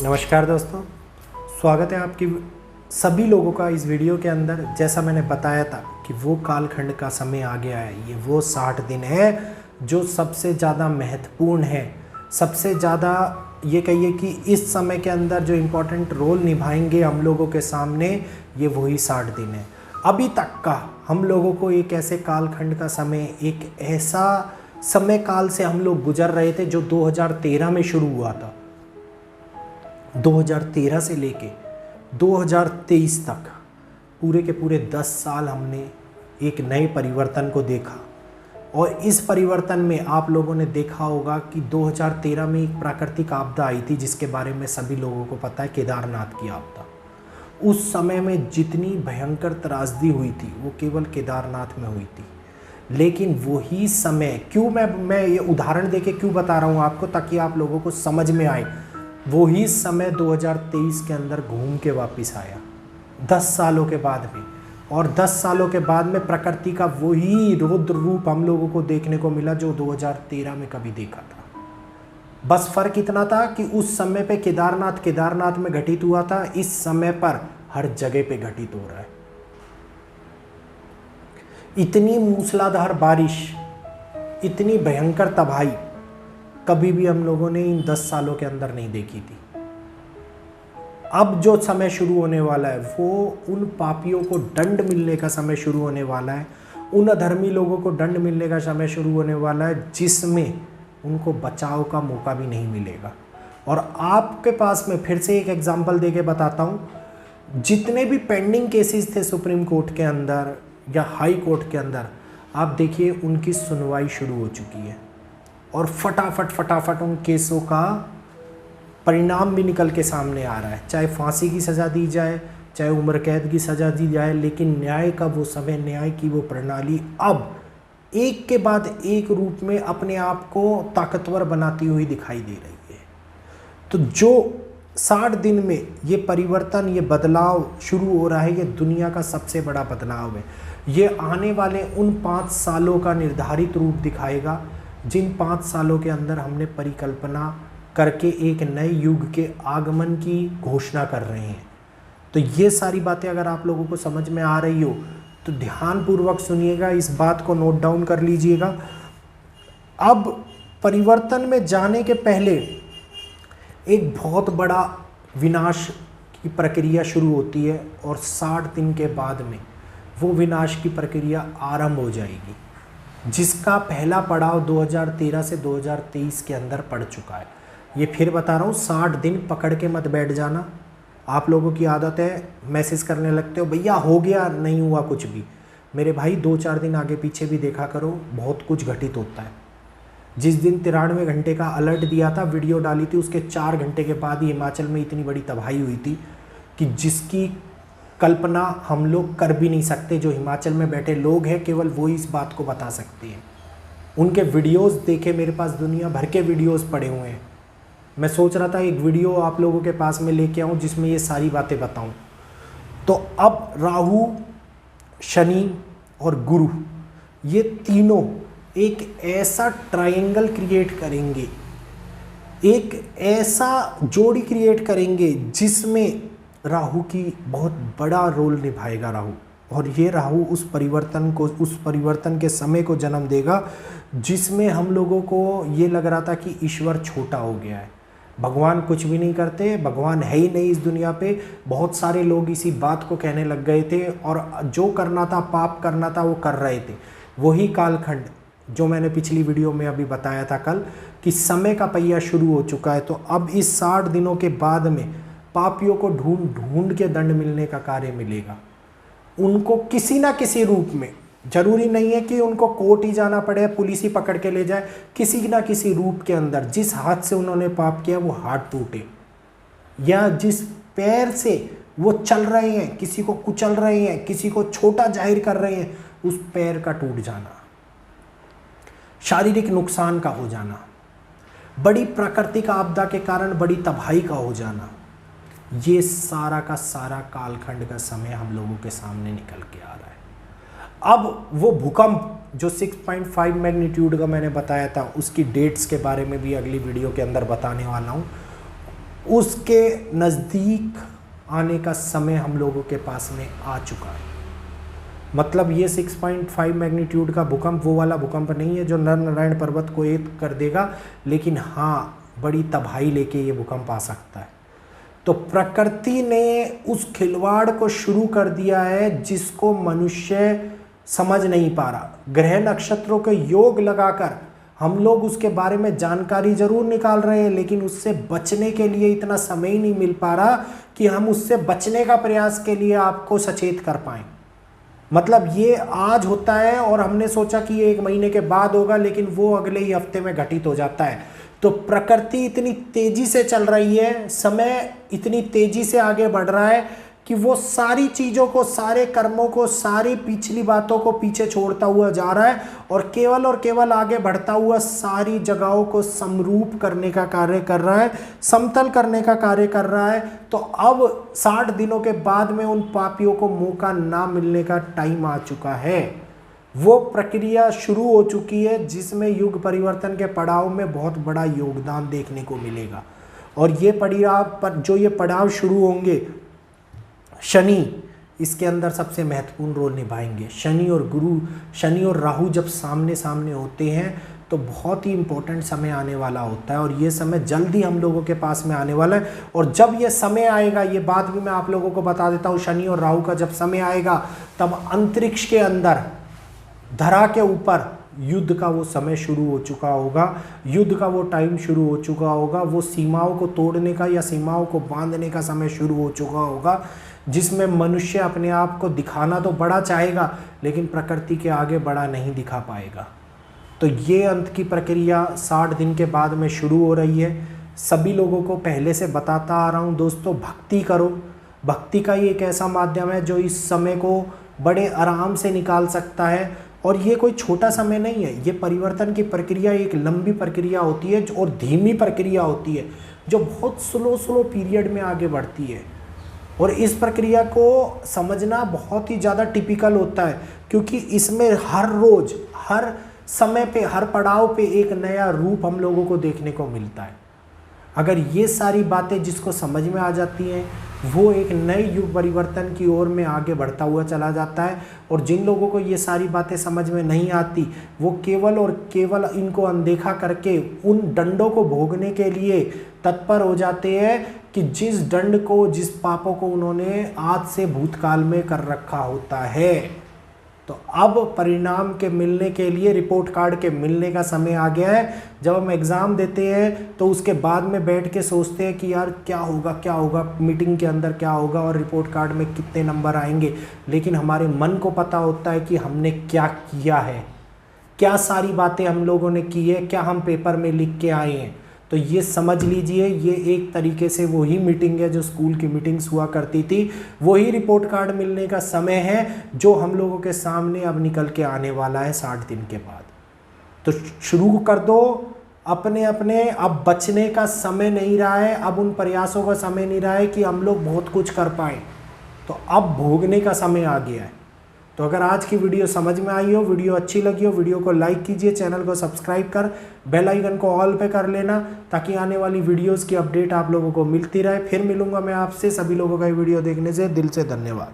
नमस्कार दोस्तों, स्वागत है आपकी सभी लोगों का इस वीडियो के अंदर। जैसा मैंने बताया था कि वो कालखंड का समय आ गया है। ये वो 60 दिन है जो सबसे ज़्यादा महत्वपूर्ण है। सबसे ज़्यादा ये कहिए कि इस समय के अंदर जो इम्पोर्टेंट रोल निभाएंगे हम लोगों के सामने, ये वही 60 दिन है। अभी तक का हम लोगों को एक ऐसे कालखंड का समय, एक ऐसा समय काल से हम लोग गुजर रहे थे जो 2013 में शुरू हुआ था। 2013 से लेके 2023 तक पूरे के पूरे 10 साल हमने एक नए परिवर्तन को देखा। और इस परिवर्तन में आप लोगों ने देखा होगा कि 2013 में एक प्राकृतिक आपदा आई थी जिसके बारे में सभी लोगों को पता है, केदारनाथ की आपदा। उस समय में जितनी भयंकर त्रासदी हुई थी वो केवल केदारनाथ में हुई थी। लेकिन वही समय, क्यों मैं ये उदाहरण देके क्यों बता रहा हूँ आपको, ताकि आप लोगों को समझ में आए। वही समय 2023 के अंदर घूम के वापस आया 10 सालों के बाद भी। और 10 सालों के बाद में प्रकृति का वही रौद्र रूप हम लोगों को देखने को मिला जो 2013 में कभी देखा था। बस फर्क इतना था कि उस समय पे केदारनाथ में घटित हुआ था, इस समय पर हर जगह पे घटित हो रहा है। इतनी मूसलाधार बारिश, इतनी भयंकर तबाही कभी भी हम लोगों ने इन 10 सालों के अंदर नहीं देखी थी। अब जो समय शुरू होने वाला है वो उन पापियों को दंड मिलने का समय शुरू होने वाला है, उन अधर्मी लोगों को दंड मिलने का समय शुरू होने वाला है, जिसमें उनको बचाव का मौका भी नहीं मिलेगा। और आपके पास में फिर से एक एग्जांपल देके बताता हूँ, जितने भी पेंडिंग केसेस थे सुप्रीम कोर्ट के अंदर या हाई कोर्ट के अंदर, आप देखिए उनकी सुनवाई शुरू हो चुकी है और फटाफट उन केसों का परिणाम भी निकल के सामने आ रहा है। चाहे फांसी की सज़ा दी जाए, चाहे उम्र कैद की सज़ा दी जाए, लेकिन न्याय का वो समय, न्याय की वो प्रणाली अब एक के बाद एक रूप में अपने आप को ताकतवर बनाती हुई दिखाई दे रही है। तो जो 60 दिन में ये परिवर्तन, ये बदलाव शुरू हो रहा है, ये दुनिया का सबसे बड़ा बदलाव है। ये आने वाले उन 5 सालों का निर्धारित रूप दिखाएगा, जिन 5 सालों के अंदर हमने परिकल्पना करके एक नए युग के आगमन की घोषणा कर रहे हैं। तो ये सारी बातें अगर आप लोगों को समझ में आ रही हो तो ध्यानपूर्वक सुनिएगा, इस बात को नोट डाउन कर लीजिएगा। अब परिवर्तन में जाने के पहले एक बहुत बड़ा विनाश की प्रक्रिया शुरू होती है और 60 दिन के बाद में वो विनाश की प्रक्रिया आरंभ हो जाएगी, जिसका पहला पड़ाव 2013 से 2023 के अंदर पड़ चुका है। ये फिर बता रहा हूँ, 60 दिन पकड़ के मत बैठ जाना। आप लोगों की आदत है मैसेज करने लगते हो, भैया हो गया, नहीं हुआ कुछ भी। मेरे भाई 2-4 दिन आगे पीछे भी देखा करो, बहुत कुछ घटित होता है। जिस दिन 93 घंटे का अलर्ट दिया था, वीडियो डाली थी, उसके 4 घंटे के बाद ही हिमाचल में इतनी बड़ी तबाही हुई थी कि जिसकी कल्पना हम लोग कर भी नहीं सकते। जो हिमाचल में बैठे लोग हैं केवल वो इस बात को बता सकते हैं। उनके वीडियोस देखे, मेरे पास दुनिया भर के वीडियोस पड़े हुए हैं। मैं सोच रहा था एक वीडियो आप लोगों के पास में लेके आऊँ जिसमें ये सारी बातें बताऊँ। तो अब राहु, शनि और गुरु, ये तीनों एक ऐसा ट्रायंगल क्रिएट करेंगे, एक ऐसा जोड़ी क्रिएट करेंगे जिसमें राहु की बहुत बड़ा रोल निभाएगा राहु। और ये राहु उस परिवर्तन के समय को जन्म देगा जिसमें हम लोगों को ये लग रहा था कि ईश्वर छोटा हो गया है, भगवान कुछ भी नहीं करते, भगवान है ही नहीं इस दुनिया पे। बहुत सारे लोग इसी बात को कहने लग गए थे और जो करना था, पाप करना था, वो कर रहे थे। वही कालखंड जो मैंने पिछली वीडियो में अभी बताया था कल कि समय का पहिया शुरू हो चुका है। तो अब इस 60 दिनों के बाद में पापियों को ढूंढ के दंड मिलने का कार्य मिलेगा। उनको किसी ना किसी रूप में, जरूरी नहीं है कि उनको कोर्ट ही जाना पड़े, पुलिस ही पकड़ के ले जाए, किसी ना किसी रूप के अंदर जिस हाथ से उन्होंने पाप किया वो हाथ टूटे, या जिस पैर से वो चल रहे हैं, किसी को कुचल रहे हैं, किसी को छोटा जाहिर कर रहे हैं, उस पैर का टूट जाना, शारीरिक नुकसान का हो जाना, बड़ी प्राकृतिक आपदा के कारण बड़ी तबाही का हो जाना, ये सारा का सारा कालखंड का समय हम लोगों के सामने निकल के आ रहा है। अब वो भूकंप जो 6.5 मैग्नीट्यूड का मैंने बताया था, उसकी डेट्स के बारे में भी अगली वीडियो के अंदर बताने वाला हूँ। उसके नज़दीक आने का समय हम लोगों के पास में आ चुका है। मतलब ये 6.5 मैग्नीट्यूड का भूकंप वो वाला भूकंप नहीं है जो नर नारायण पर्वत को एक कर देगा, लेकिन हाँ बड़ी तबाही लेके ये भूकंप आ सकता है। तो प्रकृति ने उस खिलवाड़ को शुरू कर दिया है जिसको मनुष्य समझ नहीं पा रहा। ग्रह नक्षत्रों के योग लगाकर हम लोग उसके बारे में जानकारी जरूर निकाल रहे हैं, लेकिन उससे बचने के लिए इतना समय ही नहीं मिल पा रहा कि हम उससे बचने का प्रयास के लिए आपको सचेत कर पाएं। मतलब ये आज होता है और हमने सोचा कि ये 1 महीने के बाद होगा, लेकिन वो अगले ही हफ्ते में घटित हो जाता है। तो प्रकृति इतनी तेजी से चल रही है, समय इतनी तेजी से आगे बढ़ रहा है कि वो सारी चीज़ों को, सारे कर्मों को, सारी पिछली बातों को पीछे छोड़ता हुआ जा रहा है और केवल आगे बढ़ता हुआ सारी जगहों को समरूप करने का कार्य कर रहा है, समतल करने का कार्य कर रहा है। तो अब 60 दिनों के बाद में उन पापियों को मौका ना मिलने का टाइम आ चुका है। वो प्रक्रिया शुरू हो चुकी है जिसमें युग परिवर्तन के पड़ाव में बहुत बड़ा योगदान देखने को मिलेगा। और ये पड़ाव शुरू होंगे, शनि इसके अंदर सबसे महत्वपूर्ण रोल निभाएंगे। शनि और राहु जब सामने सामने होते हैं तो बहुत ही इंपॉर्टेंट समय आने वाला होता है और ये समय जल्दी हम लोगों के पास में आने वाला है। और जब ये समय आएगा, ये बात भी मैं आप लोगों को बता देता हूँ, शनि और राहु का जब समय आएगा तब अंतरिक्ष के अंदर, धरा के ऊपर युद्ध का वो समय शुरू हो चुका होगा, युद्ध का वो टाइम शुरू हो चुका होगा, वो सीमाओं को तोड़ने का या सीमाओं को बांधने का समय शुरू हो चुका होगा, जिसमें मनुष्य अपने आप को दिखाना तो बड़ा चाहेगा लेकिन प्रकृति के आगे बड़ा नहीं दिखा पाएगा। तो ये अंत की प्रक्रिया 60 दिन के बाद में शुरू हो रही है। सभी लोगों को पहले से बताता आ रहा हूँ दोस्तों, भक्ति करो। भक्ति का ही एक ऐसा माध्यम है जो इस समय को बड़े आराम से निकाल सकता है। और ये कोई छोटा समय नहीं है, ये परिवर्तन की प्रक्रिया एक लंबी प्रक्रिया होती है और धीमी प्रक्रिया होती है जो बहुत स्लो पीरियड में आगे बढ़ती है। और इस प्रक्रिया को समझना बहुत ही ज़्यादा टिपिकल होता है क्योंकि इसमें हर रोज़, हर समय पे, हर पड़ाव पे एक नया रूप हम लोगों को देखने को मिलता है। अगर ये सारी बातें जिसको समझ में आ जाती हैं वो एक नए युग परिवर्तन की ओर में आगे बढ़ता हुआ चला जाता है। और जिन लोगों को ये सारी बातें समझ में नहीं आती वो केवल और केवल इनको अनदेखा करके उन दंडों को भोगने के लिए तत्पर हो जाते हैं कि जिस दंड को, जिस पापों को उन्होंने आज से भूतकाल में कर रखा होता है। तो अब परिणाम के मिलने के लिए, रिपोर्ट कार्ड के मिलने का समय आ गया है। जब हम एग्ज़ाम देते हैं तो उसके बाद में बैठ के सोचते हैं कि यार क्या होगा, मीटिंग के अंदर क्या होगा और रिपोर्ट कार्ड में कितने नंबर आएंगे, लेकिन हमारे मन को पता होता है कि हमने क्या किया है, क्या सारी बातें हम लोगों ने की है, क्या हम पेपर में लिख के आए हैं। तो ये समझ लीजिए, ये एक तरीके से वही मीटिंग है जो स्कूल की मीटिंग्स हुआ करती थी, वही रिपोर्ट कार्ड मिलने का समय है जो हम लोगों के सामने अब निकल के आने वाला है 60 दिन के बाद। तो शुरू कर दो अपने अब बचने का समय नहीं रहा है, अब उन प्रयासों का समय नहीं रहा है कि हम लोग बहुत कुछ कर पाएँ, तो अब भोगने का समय आ गया है। तो अगर आज की वीडियो समझ में आई हो, वीडियो अच्छी लगी हो, वीडियो को लाइक कीजिए, चैनल को सब्सक्राइब कर बेल आइकन को ऑल पे कर लेना ताकि आने वाली वीडियोस की अपडेट आप लोगों को मिलती रहे। फिर मिलूंगा मैं आपसे। सभी लोगों का ये वीडियो देखने से दिल से धन्यवाद।